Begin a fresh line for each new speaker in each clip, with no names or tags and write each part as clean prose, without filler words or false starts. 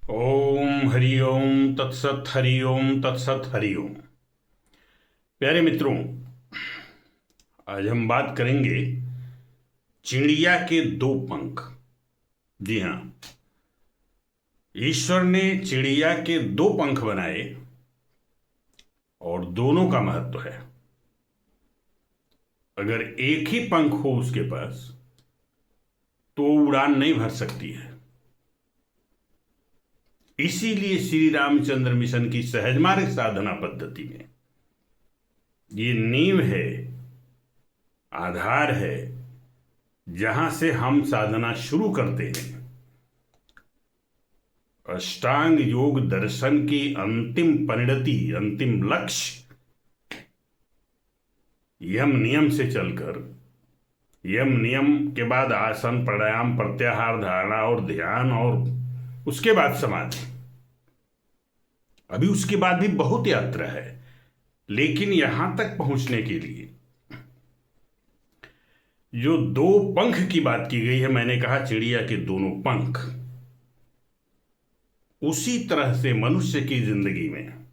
ओम हरि ओम तत्सत हरि ओम तत्सत हरि ओम। प्यारे मित्रों, आज हम बात करेंगे चिड़िया के दो पंख। जी हाँ, ईश्वर ने चिड़िया के दो पंख बनाए और दोनों का महत्व है। अगर एक ही पंख हो उसके पास तो उड़ान नहीं भर सकती है। इसीलिए श्री रामचंद्र मिशन की सहज मार्ग साधना पद्धति में ये नींव है, आधार है, जहां से हम साधना शुरू करते हैं। अष्टांग योग दर्शन की अंतिम परिणति, अंतिम लक्ष्य यम नियम से चलकर, यम नियम के बाद आसन, प्राणायाम, प्रत्याहार, धारणा और ध्यान, और उसके बाद समाधि। अभी उसके बाद भी बहुत यात्रा है, लेकिन यहां तक पहुंचने के लिए जो दो पंख की बात की गई है, मैंने कहा चिड़िया के दोनों पंख, उसी तरह से मनुष्य की जिंदगी में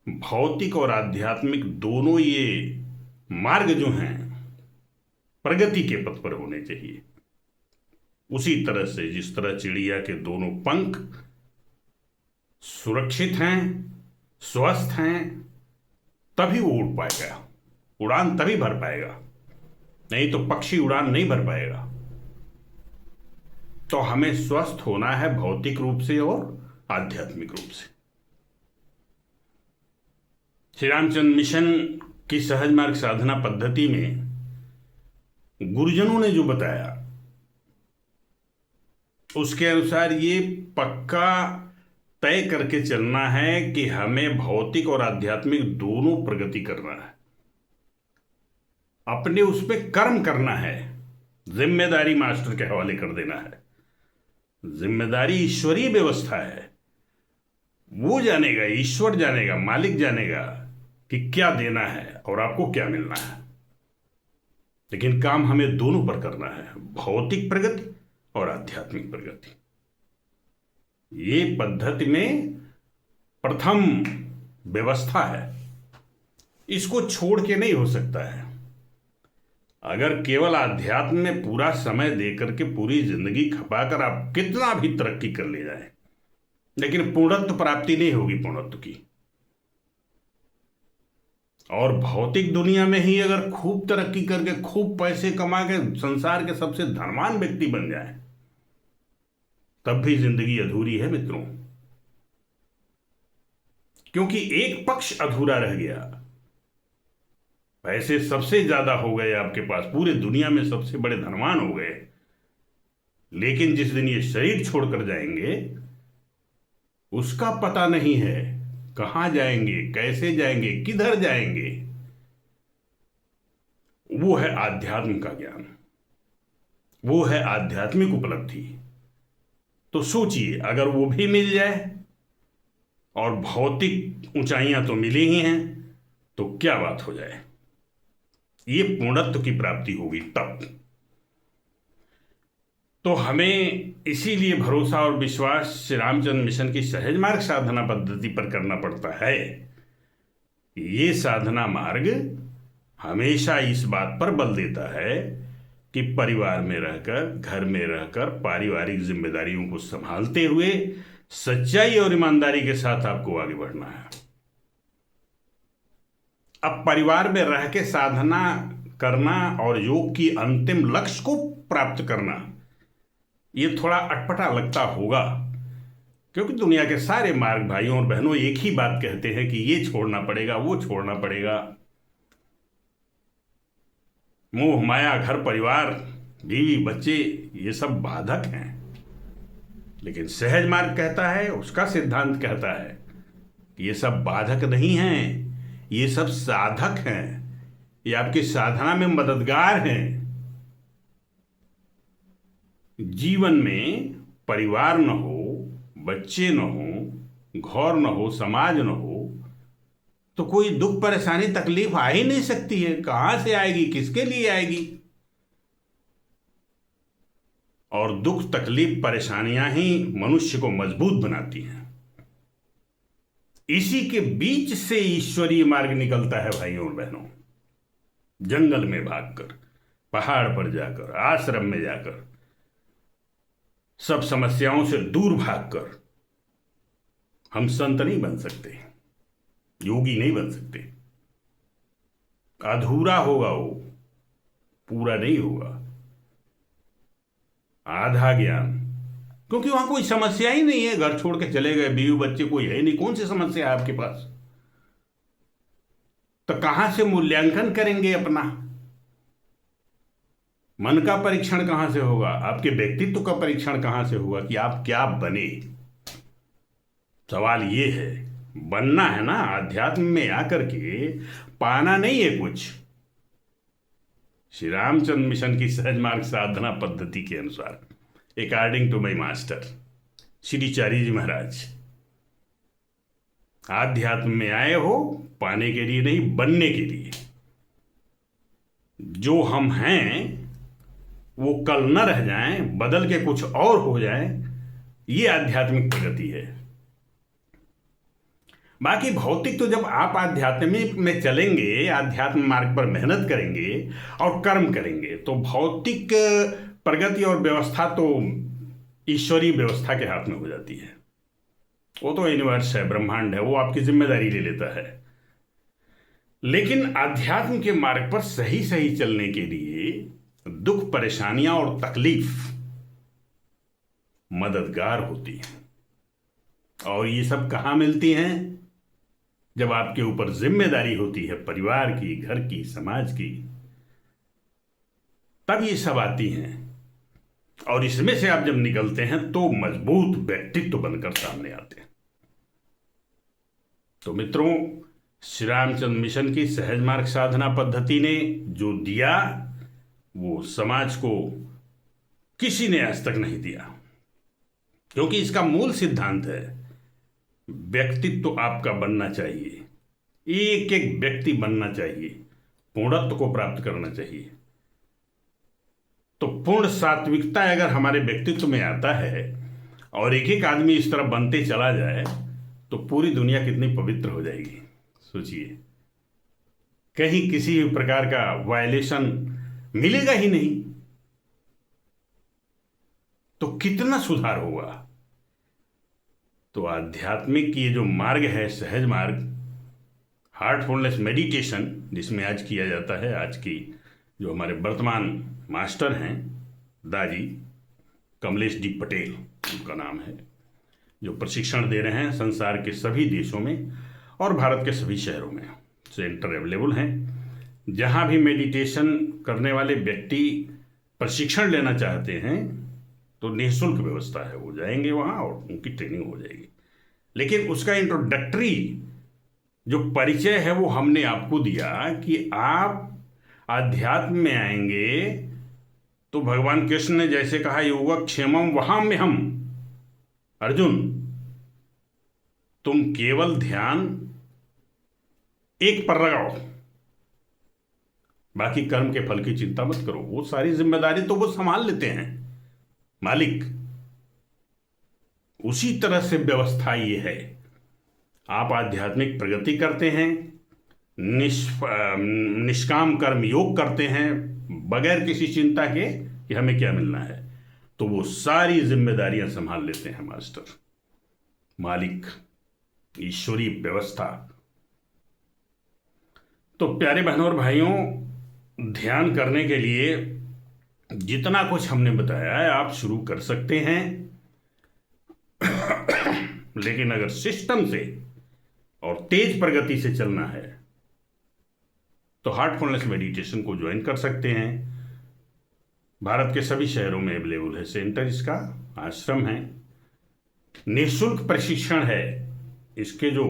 भौतिक और आध्यात्मिक दोनों ये मार्ग जो हैं प्रगति के पथ पर होने चाहिए। उसी तरह से जिस तरह चिड़िया के दोनों पंख सुरक्षित हैं, स्वस्थ हैं, तभी वो उड़ पाएगा, उड़ान तभी भर पाएगा। नहीं तो पक्षी उड़ान नहीं भर पाएगा। तो हमें स्वस्थ होना है भौतिक रूप से और आध्यात्मिक रूप से। श्री रामचंद्र मिशन की सहज मार्ग साधना पद्धति में गुरुजनों ने जो बताया उसके अनुसार ये पक्का तय करके चलना है कि हमें भौतिक और आध्यात्मिक दोनों प्रगति करना है, अपने उस पर कर्म करना है, जिम्मेदारी मास्टर के हवाले कर देना है। जिम्मेदारी ईश्वरीय व्यवस्था है, वो जानेगा, ईश्वर जानेगा, मालिक जानेगा कि क्या देना है और आपको क्या मिलना है। लेकिन काम हमें दोनों पर करना है, भौतिक प्रगति और आध्यात्मिक प्रगति। ये पद्धति में प्रथम व्यवस्था है, इसको छोड़ के नहीं हो सकता है। अगर केवल आध्यात्म में पूरा समय देकर के पूरी जिंदगी खपाकर आप कितना भी तरक्की कर ले जाएं, लेकिन पूर्णत्व प्राप्ति नहीं होगी पूर्णत्व की। और भौतिक दुनिया में ही अगर खूब तरक्की करके खूब पैसे कमा के संसार के सबसे धनवान व्यक्ति बन जाए, तब भी जिंदगी अधूरी है मित्रों। क्योंकि एक पक्ष अधूरा रह गया। पैसे सबसे ज्यादा हो गए आपके पास, पूरे दुनिया में सबसे बड़े धनवान हो गए, लेकिन जिस दिन ये शरीर छोड़कर जाएंगे उसका पता नहीं है कहां जाएंगे, कैसे जाएंगे, किधर जाएंगे। वो है आध्यात्म का ज्ञान, वो है आध्यात्मिक उपलब्धि। तो सोचिए, अगर वो भी मिल जाए और भौतिक ऊंचाइयां तो मिली ही हैं, तो क्या बात हो जाए, ये पूर्णत्व की प्राप्ति होगी तब। तो हमें इसीलिए भरोसा और विश्वास श्री रामचंद्र मिशन की सहज मार्ग साधना पद्धति पर करना पड़ता है। ये साधना मार्ग हमेशा इस बात पर बल देता है कि परिवार में रहकर, घर में रहकर, पारिवारिक जिम्मेदारियों को संभालते हुए सच्चाई और ईमानदारी के साथ आपको आगे बढ़ना है। अब परिवार में रह के साधना करना और योग की अंतिम लक्ष्य को प्राप्त करना, ये थोड़ा अटपटा लगता होगा, क्योंकि दुनिया के सारे मार्ग भाइयों और बहनों एक ही बात कहते हैं कि ये छोड़ना पड़ेगा, वो छोड़ना पड़ेगा। मोह माया, घर परिवार, बीवी बच्चे, ये सब बाधक हैं। लेकिन सहज मार्ग कहता है, उसका सिद्धांत कहता है कि ये सब बाधक नहीं हैं, ये सब साधक हैं, ये आपकी साधना में मददगार हैं। जीवन में परिवार न हो, बच्चे न हो, घर न हो, समाज न हो, तो कोई दुख परेशानी तकलीफ आ ही नहीं सकती है। कहां से आएगी, किसके लिए आएगी। और दुख तकलीफ परेशानियां ही मनुष्य को मजबूत बनाती हैं। इसी के बीच से ईश्वरीय मार्ग निकलता है भाइयों और बहनों। जंगल में भागकर, पहाड़ पर जाकर, आश्रम में जाकर, सब समस्याओं से दूर भागकर हम संत नहीं बन सकते, योगी नहीं बन सकते। अधूरा होगा, वो पूरा नहीं होगा। आधा ज्ञान, क्योंकि वहां कोई समस्या ही नहीं है। घर छोड़ के चले गए, बीवी बच्चे कोई है नहीं, कौन सी समस्या है आपके पास? तो कहां से मूल्यांकन करेंगे अपना? मन का परीक्षण कहां से होगा? आपके व्यक्तित्व का परीक्षण कहां से होगा कि आप क्या बने? सवाल ये है। बनना है ना, अध्यात्म में आकर के पाना नहीं है कुछ। श्री रामचंद्र मिशन की सहज मार्ग साधना पद्धति के अनुसार, according to my master Shri Chari ji Maharaj, आध्यात्म में आए हो पाने के लिए नहीं, बनने के लिए। जो हम हैं वो कल न रह जाएं, बदल के कुछ और हो जाएं, ये आध्यात्मिक प्रगति है। बाकी भौतिक तो जब आप आध्यात्मिक में चलेंगे, आध्यात्म मार्ग पर मेहनत करेंगे और कर्म करेंगे, तो भौतिक प्रगति और व्यवस्था तो ईश्वरीय व्यवस्था के हाथ में हो जाती है। वो तो यूनिवर्स है, ब्रह्मांड है, वो आपकी जिम्मेदारी ले लेता है। लेकिन आध्यात्म के मार्ग पर सही सही चलने के लिए दुख, परेशानियां और तकलीफ मददगार होती हैं। और ये सब कहां मिलती हैं? जब आपके ऊपर जिम्मेदारी होती है परिवार की, घर की, समाज की, तब ये सब आती हैं। और इसमें से आप जब निकलते हैं तो मजबूत व्यक्तित्व बनकर सामने आते हैं। तो मित्रों, श्री रामचंद्र मिशन की सहज मार्ग साधना पद्धति ने जो दिया वो समाज को किसी ने आज तक नहीं दिया, क्योंकि इसका मूल सिद्धांत है व्यक्तित्व आपका बनना चाहिए। एक एक व्यक्ति बनना चाहिए, पूर्णत्व को प्राप्त करना चाहिए। तो पूर्ण सात्विकता अगर हमारे व्यक्तित्व में आता है और एक एक आदमी इस तरह बनते चला जाए तो पूरी दुनिया कितनी पवित्र हो जाएगी। सोचिए, कहीं किसी भी प्रकार का वायलेशन मिलेगा ही नहीं, तो कितना सुधार होगा। तो आध्यात्मिक ये जो मार्ग है, सहज मार्ग, हार्टफुलनेस मेडिटेशन, जिसमें आज किया जाता है, आज की जो हमारे वर्तमान मास्टर हैं दादी कमलेश डी पटेल उनका नाम है, जो प्रशिक्षण दे रहे हैं संसार के सभी देशों में और भारत के सभी शहरों में सेंटर अवेलेबल हैं। जहां भी मेडिटेशन करने वाले व्यक्ति प्रशिक्षण लेना चाहते हैं तो निःशुल्क व्यवस्था है, वो जाएंगे वहाँ और उनकी ट्रेनिंग हो जाएगी। लेकिन उसका इंट्रोडक्टरी जो परिचय है वो हमने आपको दिया कि आप आध्यात्म में आएंगे तो भगवान कृष्ण ने जैसे कहा योगक्षेमम वहां में हम, अर्जुन तुम केवल ध्यान एक पर लगाओ, बाकी कर्म के फल की चिंता मत करो, वो सारी जिम्मेदारी तो वो संभाल लेते हैं मालिक। उसी तरह से व्यवस्था ये है। आप आध्यात्मिक प्रगति करते हैं, निष्काम कर्म योग करते हैं बगैर किसी चिंता के कि हमें क्या मिलना है, तो वो सारी जिम्मेदारियां संभाल लेते हैं मास्टर, मालिक, ईश्वरीय व्यवस्था। तो प्यारे बहनों और भाइयों, ध्यान करने के लिए जितना कुछ हमने बताया है आप शुरू कर सकते हैं। लेकिन अगर सिस्टम से और तेज प्रगति से चलना है तो हार्टफुलनेस मेडिटेशन को ज्वाइन कर सकते हैं। भारत के सभी शहरों में अवेलेबल है सेंटर, इसका आश्रम है, निःशुल्क प्रशिक्षण है। इसके जो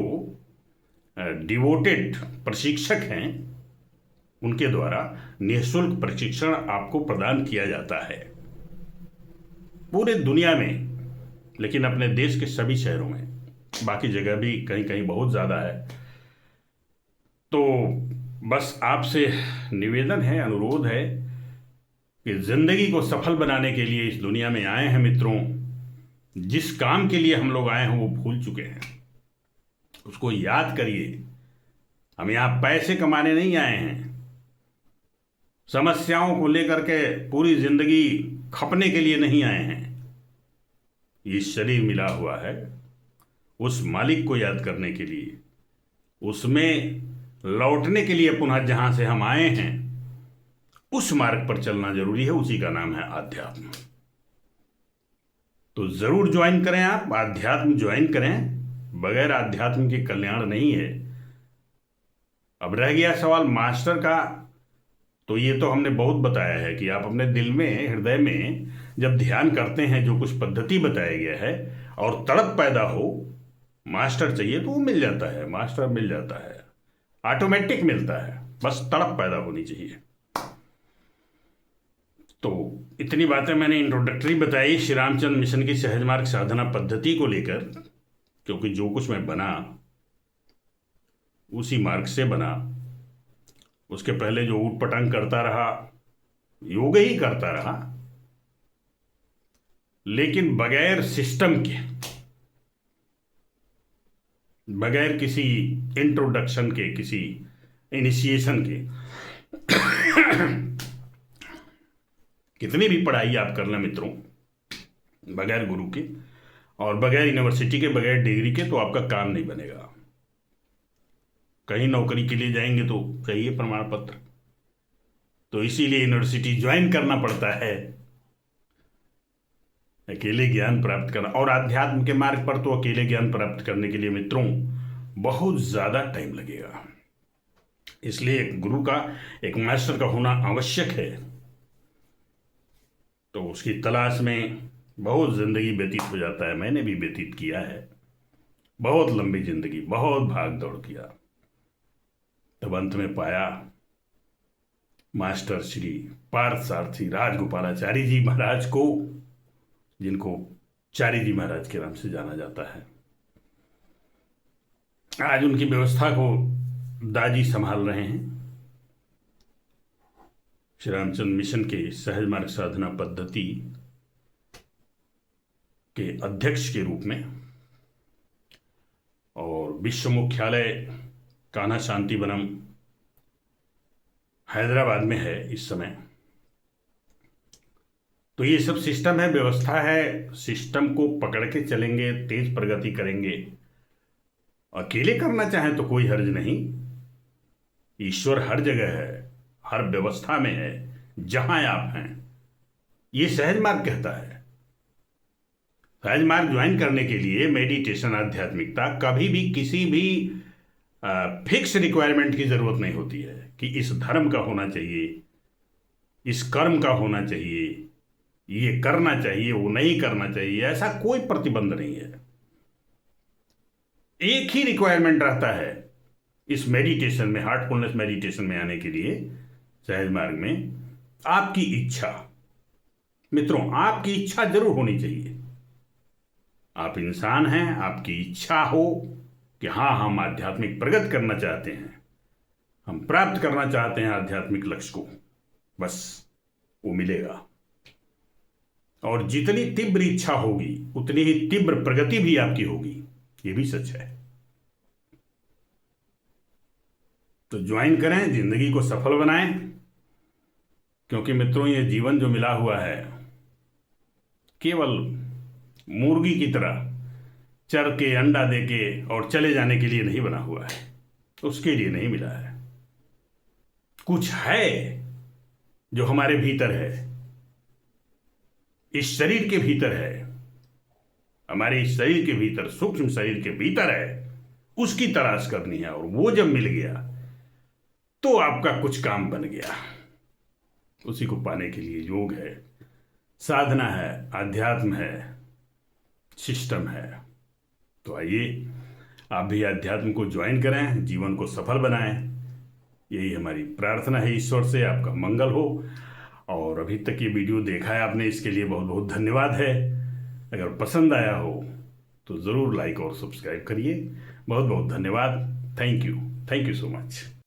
डिवोटेड प्रशिक्षक हैं उनके द्वारा निःशुल्क प्रशिक्षण आपको प्रदान किया जाता है पूरे दुनिया में, लेकिन अपने देश के सभी शहरों में, बाकी जगह भी कहीं कहीं बहुत ज़्यादा है। तो बस आपसे निवेदन है, अनुरोध है कि जिंदगी को सफल बनाने के लिए इस दुनिया में आए हैं मित्रों, जिस काम के लिए हम लोग आए हैं वो भूल चुके हैं, उसको याद करिए। हम यहां पैसे कमाने नहीं आए हैं, समस्याओं को लेकर के पूरी जिंदगी खपने के लिए नहीं आए हैं। ये शरीर मिला हुआ है उस मालिक को याद करने के लिए, उसमें लौटने के लिए, पुनः जहां से हम आए हैं उस मार्ग पर चलना जरूरी है। उसी का नाम है आध्यात्म। तो जरूर ज्वाइन करें, आप आध्यात्म ज्वाइन करें। बगैर आध्यात्म के कल्याण नहीं है। अब रह गया सवाल मास्टर का, तो ये तो हमने बहुत बताया है कि आप अपने दिल में, हृदय में जब ध्यान करते हैं, जो कुछ पद्धति बताया गया है और तड़प पैदा हो, मास्टर चाहिए तो वो मिल जाता है, मास्टर मिल जाता है, ऑटोमेटिक मिलता है, बस तड़प पैदा होनी चाहिए। तो इतनी बातें मैंने इंट्रोडक्टरी बताई श्री रामचंद्र मिशन की सहज मार्ग साधना पद्धति को लेकर, क्योंकि जो कुछ मैं बना उसी मार्ग से बना। उसके पहले जो ऊट पटांग करता रहा, योग ही करता रहा, लेकिन बगैर सिस्टम के, बगैर किसी इंट्रोडक्शन के, किसी इनिशिएशन के। कितनी भी पढ़ाई आप कर लें मित्रों, बगैर गुरु के और बगैर यूनिवर्सिटी के, बगैर डिग्री के, तो आपका काम नहीं बनेगा। कहीं नौकरी के लिए जाएंगे तो चाहिए प्रमाण पत्र, तो इसीलिए यूनिवर्सिटी ज्वाइन करना पड़ता है, अकेले ज्ञान प्राप्त करना। और आध्यात्म के मार्ग पर तो अकेले ज्ञान प्राप्त करने के लिए मित्रों बहुत ज्यादा टाइम लगेगा। इसलिए एक गुरु का, एक मास्टर का होना आवश्यक है। तो उसकी तलाश में बहुत जिंदगी व्यतीत हो जाता है। मैंने भी व्यतीत किया है, बहुत लंबी जिंदगी, बहुत भाग दौड़ किया। तब अंत में पाया मास्टर श्री पार्थ सारथी राजगोपालाचारी जी महाराज को, जिनको चारी जी महाराज के नाम से जाना जाता है। आज उनकी व्यवस्था को दाजी संभाल रहे हैं। श्री रामचंद्र मिशन के सहज मार्ग साधना पद्धति के अध्यक्ष के रूप में, और विश्व मुख्यालय कान्हा शांति वनम हैदराबाद में है इस समय। तो ये सब सिस्टम है, व्यवस्था है। सिस्टम को पकड़ के चलेंगे, तेज प्रगति करेंगे। अकेले करना चाहें तो कोई हर्ज नहीं, ईश्वर हर जगह है, हर व्यवस्था में है, जहां आप हैं। ये सहज मार्ग कहता है। सहज मार्ग ज्वाइन करने के लिए मेडिटेशन, आध्यात्मिकता, कभी भी किसी भी फिक्स रिक्वायरमेंट की जरूरत नहीं होती है कि इस धर्म का होना चाहिए, इस कर्म का होना चाहिए, ये करना चाहिए, वो नहीं करना चाहिए। ऐसा कोई प्रतिबंध नहीं है। एक ही रिक्वायरमेंट रहता है इस मेडिटेशन में, हार्टफुलनेस मेडिटेशन में आने के लिए, सहज मार्ग में, आपकी इच्छा। मित्रों, आपकी इच्छा जरूर होनी चाहिए। आप इंसान हैं, आपकी इच्छा हो कि हाँ, हम आध्यात्मिक प्रगति करना चाहते हैं, हम प्राप्त करना चाहते हैं आध्यात्मिक लक्ष्य को, बस वो मिलेगा। और जितनी तीव्र इच्छा होगी उतनी ही तीव्र प्रगति भी आपकी होगी, ये भी सच है। तो ज्वाइन करें, जिंदगी को सफल बनाएं, क्योंकि मित्रों ये जीवन जो मिला हुआ है केवल मुर्गी की तरह चर के, अंडा दे के और चले जाने के लिए नहीं बना हुआ है, उसके लिए नहीं मिला है। कुछ है जो हमारे भीतर है, इस शरीर के भीतर है, हमारे इस शरीर के भीतर, सूक्ष्म शरीर के भीतर है, उसकी तलाश करनी है। और वो जब मिल गया तो आपका कुछ काम बन गया। उसी को पाने के लिए योग है, साधना है, अध्यात्म है, सिस्टम है। तो आइए आप भी अध्यात्म को ज्वाइन करें, जीवन को सफल बनाएं। यही हमारी प्रार्थना है ईश्वर से। आपका मंगल हो। और अभी तक ये वीडियो देखा है आपने, इसके लिए बहुत बहुत धन्यवाद है। अगर पसंद आया हो तो ज़रूर लाइक और सब्सक्राइब करिए। बहुत बहुत धन्यवाद। Thank you so much.